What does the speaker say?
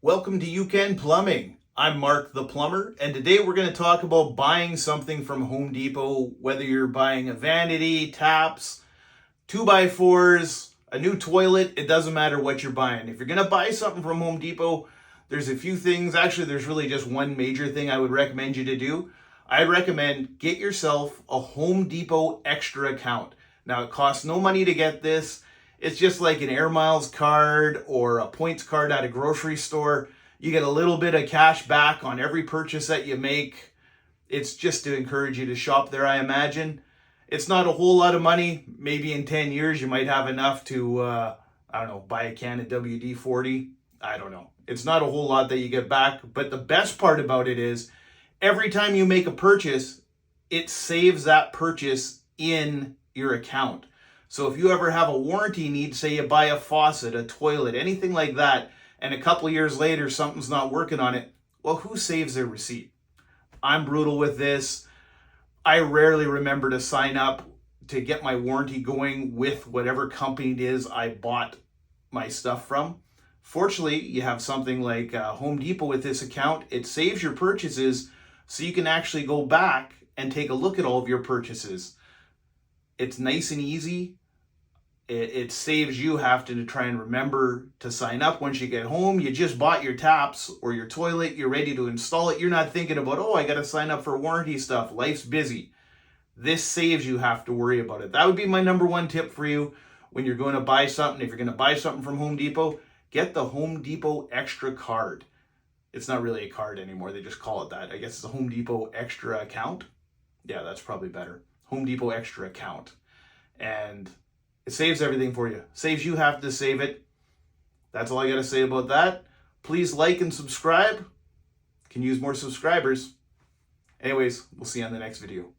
Welcome to UCAN Plumbing. I'm Mark the Plumber, and today we're going to talk about buying something from Home Depot, whether you're buying a vanity, taps, 2x4s, a new toilet. It doesn't matter what you're buying. If you're going to buy something from Home Depot, there's a few things. Actually, there's really just one major thing I would recommend you to do. I recommend get yourself a Home Depot extra account. Now, it costs no money to get this. It's just like an Air Miles card or a points card at a grocery store. You get a little bit of cash back on every purchase that you make. It's just to encourage you to shop there, I imagine. It's not a whole lot of money. Maybe in 10 years you might have enough to, buy a can of WD-40. I don't know. It's not a whole lot that you get back. But the best part about it is every time you make a purchase, it saves that purchase in your account. So if you ever have a warranty need, say you buy a faucet, a toilet, anything like that, and a couple years later something's not working on it, well, who saves their receipt? I'm brutal with this. I rarely remember to sign up to get my warranty going with whatever company it is I bought my stuff from. Fortunately, you have something like Home Depot with this account. It saves your purchases so you can actually go back and take a look at all of your purchases. It's nice and easy. It saves you having to try and remember to sign up once you get home. You just bought your taps or your toilet. You're ready to install it. You're not thinking about, I got to sign up for warranty stuff. Life's busy. This saves you have to worry about it. That would be my number one tip for you when you're going to buy something. If you're going to buy something from Home Depot, get the Home Depot Extra card. It's not really a card anymore. They just call it that. I guess it's a Home Depot Extra account. Yeah, that's probably better. Home Depot Extra account. And it saves everything for you. Saves you having to save it. That's all I got to say about that. Please like and subscribe. Can use more subscribers. Anyways, we'll see you on the next video.